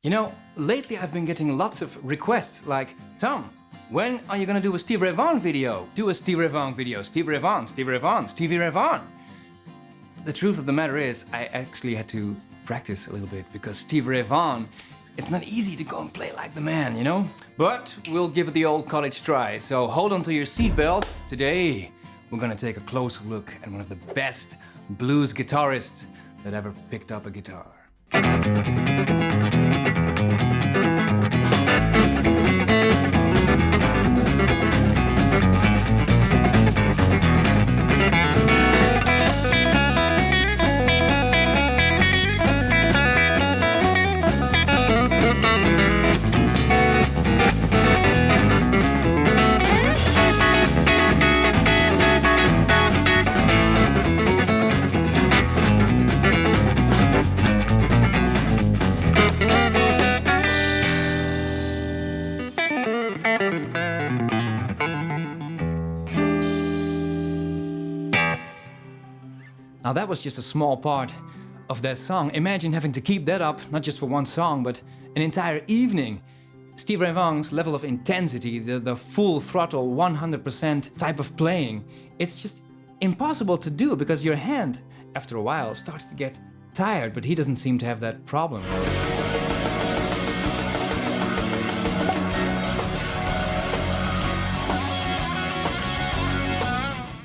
You know, lately I've been getting lots of requests like, Tom, when are you gonna do a Stevie Ray Vaughan video? Do a Stevie Ray Vaughan video, Stevie Ray Vaughan, Stevie Ray Vaughan, Stevie Ray Vaughan. The truth of the matter is, I actually had to practice a little bit because Stevie Ray Vaughan, it's not easy to go and play like the man, you know? But we'll give it the old college try, so hold on to your seatbelts. Today, we're gonna take a closer look at one of the best blues guitarists that ever picked up a guitar. Now that was just a small part of that song. Imagine having to keep that up, not just for one song, but an entire evening. Stevie Ray Vaughan's level of intensity, the full throttle, 100% type of playing, it's just impossible to do because your hand, after a while, starts to get tired, but he doesn't seem to have that problem.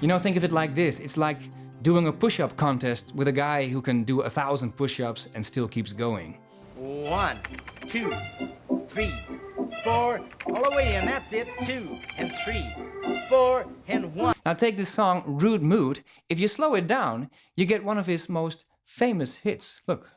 You know, think of it like this. It's like doing a push-up contest with a guy who can do 1,000 push-ups and still keeps going. 1, 2, 3, 4, all the way in, that's it. 2 and 3, 4 and 1. Now take this song, Rude Mood. If you slow it down, you get one of his most famous hits. Look.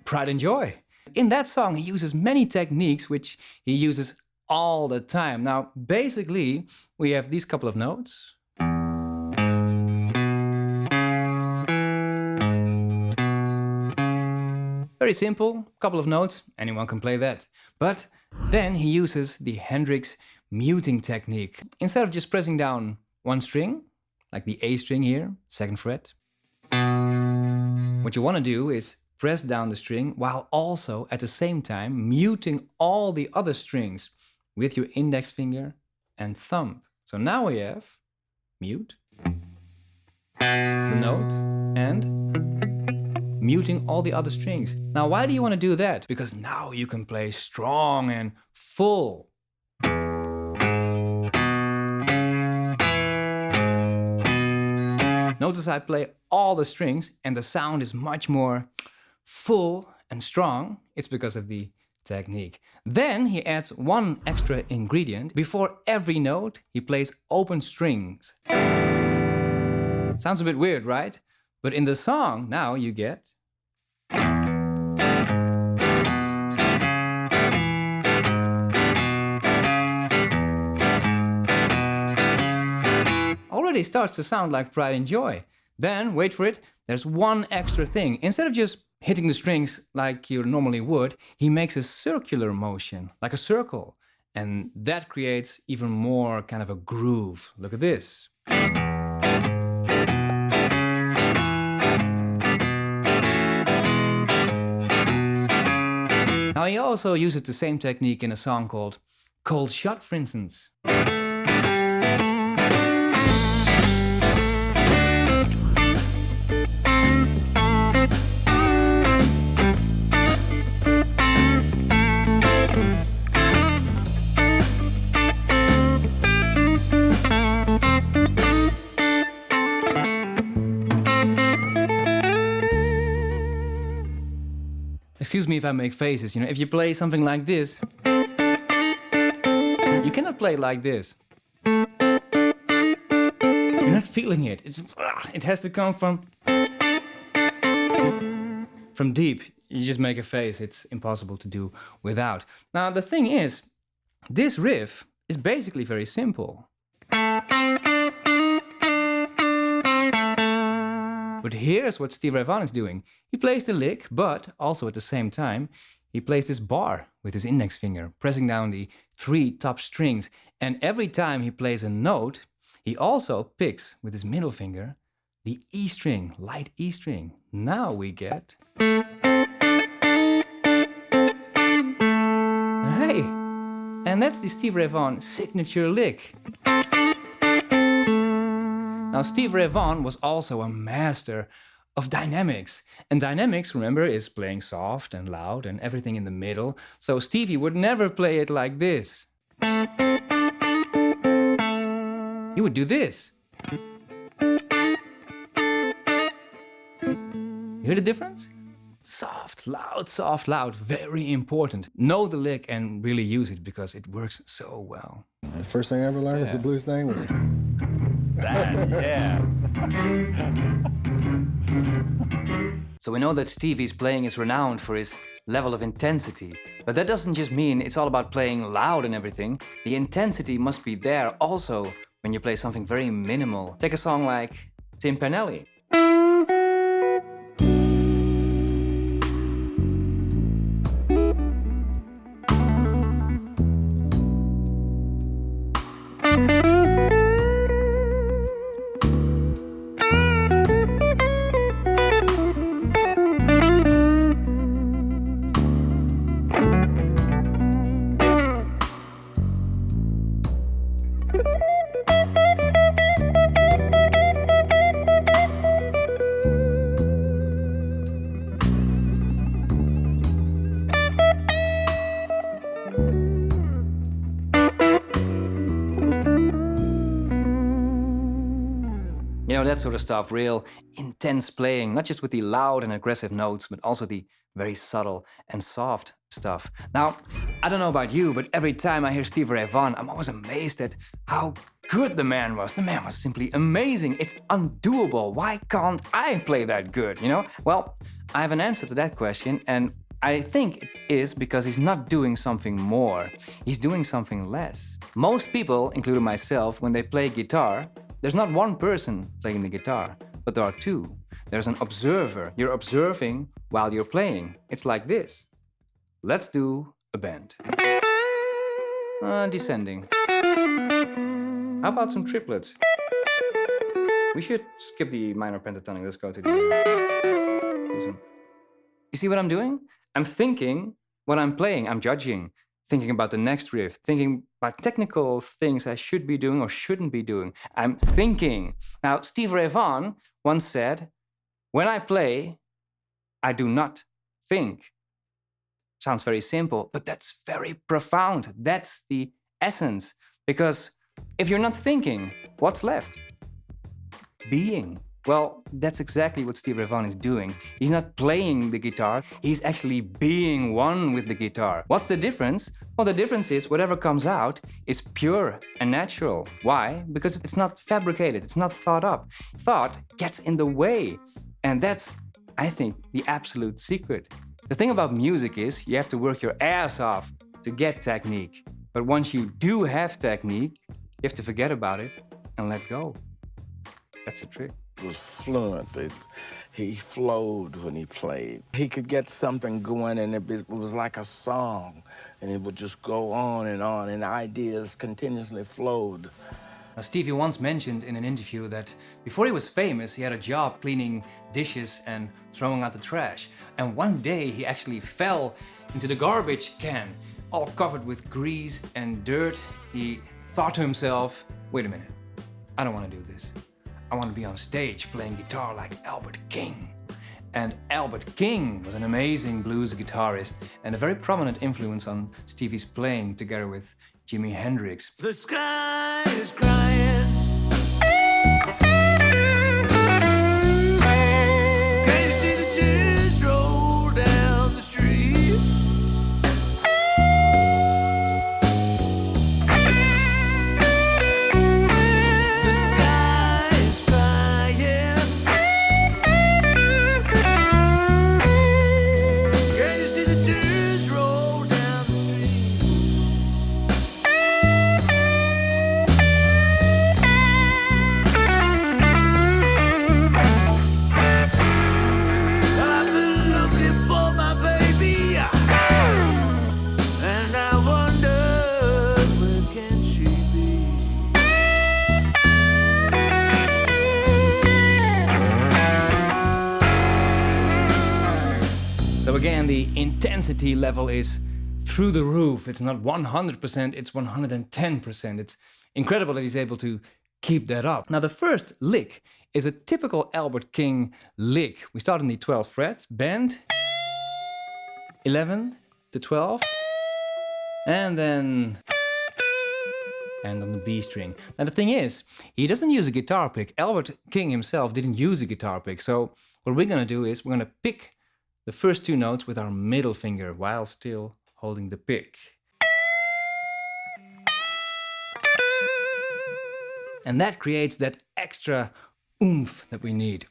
Pride and Joy. In that song, he uses many techniques which he uses all the time. Now, basically, we have these couple of notes. Very simple, couple of notes, anyone can play that. But then he uses the Hendrix muting technique. Instead of just pressing down one string, like the A string here, 2nd fret, what you want to do is press down the string while also at the same time muting all the other strings with your index finger and thumb. So now we have mute, the note, and muting all the other strings. Now why do you want to do that? Because now you can play strong and full. Notice I play all the strings and the sound is much more full and strong. It's because of the technique. Then he adds one extra ingredient. Before every note, he plays open strings. Sounds a bit weird, right? But in the song, now you get... Already starts to sound like Pride and Joy. Then, wait for it, there's one extra thing. Instead of just hitting the strings like you normally would, he makes a circular motion, like a circle. And that creates even more kind of a groove. Look at this. Now he also uses the same technique in a song called Cold Shot, for instance. Excuse me if I make faces, you know, if you play something like this, you cannot play like this. You're not feeling it. It has to come from deep. You just make a face. It's impossible to do without. Now, the thing is, this riff is basically very simple. But here's what Stevie Ray Vaughan is doing. He plays the lick, but also at the same time, he plays this bar with his index finger, pressing down the 3 top strings. And every time he plays a note, he also picks with his middle finger the E string, light E string. Now we get... Hey! And that's the Stevie Ray Vaughan signature lick. Now, Stevie Ray Vaughan was also a master of dynamics. And dynamics, remember, is playing soft and loud and everything in the middle. So Stevie would never play it like this. He would do this. You hear the difference? Soft, loud, very important. Know the lick and really use it because it works so well. The first thing I ever learned as a blues thing was... That, yeah. So we know that Stevie's playing is renowned for his level of intensity. But that doesn't just mean it's all about playing loud and everything. The intensity must be there also when you play something very minimal. Take a song like Timpanelli. You know, that sort of stuff, real intense playing, not just with the loud and aggressive notes, but also the very subtle and soft stuff. Now, I don't know about you, but every time I hear Stevie Ray Vaughan, I'm always amazed at how good the man was. The man was simply amazing. It's undoable. Why can't I play that good, you know? Well, I have an answer to that question, and I think it is because he's not doing something more. He's doing something less. Most people, including myself, when they play guitar, there's not one person playing the guitar, but there are two. There's an observer. You're observing while you're playing. It's like this. Let's do a bend. Descending. How about some triplets? We should skip the minor pentatonic. Let's go to the... You see what I'm doing? I'm thinking what I'm playing. I'm judging. Thinking about the next riff, thinking about technical things I should be doing or shouldn't be doing. I'm thinking. Now, Stevie Ray Vaughan once said, when I play, I do not think. Sounds very simple, but that's very profound. That's the essence. Because if you're not thinking, what's left? Being. Well, that's exactly what Stevie Ray Vaughan is doing. He's not playing the guitar, he's actually being one with the guitar. What's the difference? Well, the difference is whatever comes out is pure and natural. Why? Because it's not fabricated, it's not thought up. Thought gets in the way. And that's, I think, the absolute secret. The thing about music is you have to work your ass off to get technique. But once you do have technique, you have to forget about it and let go. That's the trick. It was fluent. He flowed when he played. He could get something going, and it was like a song, and it would just go on, and ideas continuously flowed. Now, Stevie once mentioned in an interview that before he was famous, he had a job cleaning dishes and throwing out the trash. And one day he actually fell into the garbage can, all covered with grease and dirt. He thought to himself, wait a minute, I don't want to do this. I want to be on stage playing guitar like Albert King. And Albert King was an amazing blues guitarist and a very prominent influence on Stevie's playing together with Jimi Hendrix. The sky is crying. Can you see the tears roll down the street? The sky is crying. Can you see the tears roll down the street? the intensity level is through the roof. It's not 100%, it's 110%. It's incredible that he's able to keep that up. Now the first lick is a typical Albert King lick. We start on the 12th fret, bend, 11 to 12, and then and on the B string. Now the thing is, he doesn't use a guitar pick. Albert King himself didn't use a guitar pick. So what we're gonna do is we're gonna pick the first two notes with our middle finger while still holding the pick. And that creates that extra oomph that we need.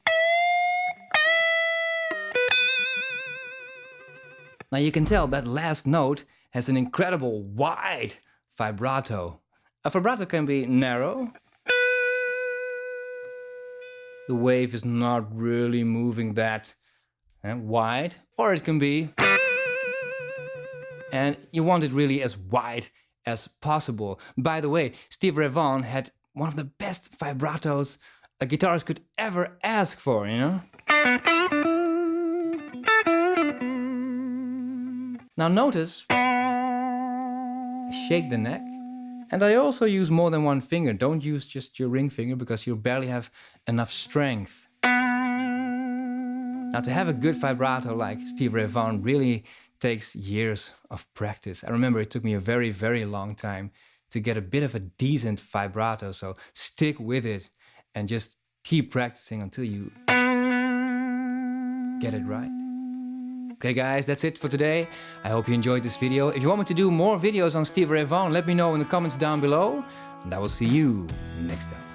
Now you can tell that last note has an incredible wide vibrato. A vibrato can be narrow. The wave is not really moving that wide, or it can be, and you want it really as wide as possible. By the way, Stevie Ray Vaughan had one of the best vibratos a guitarist could ever ask for, you know? Now notice, I shake the neck, and I also use more than one finger. Don't use just your ring finger because you barely have enough strength. Now to have a good vibrato like Stevie Ray Vaughan really takes years of practice. I remember it took me a very, very long time to get a bit of a decent vibrato, so stick with it and just keep practicing until you get it right. Okay guys, that's it for today. I hope you enjoyed this video. If you want me to do more videos on Stevie Ray Vaughan, let me know in the comments down below. And I will see you next time.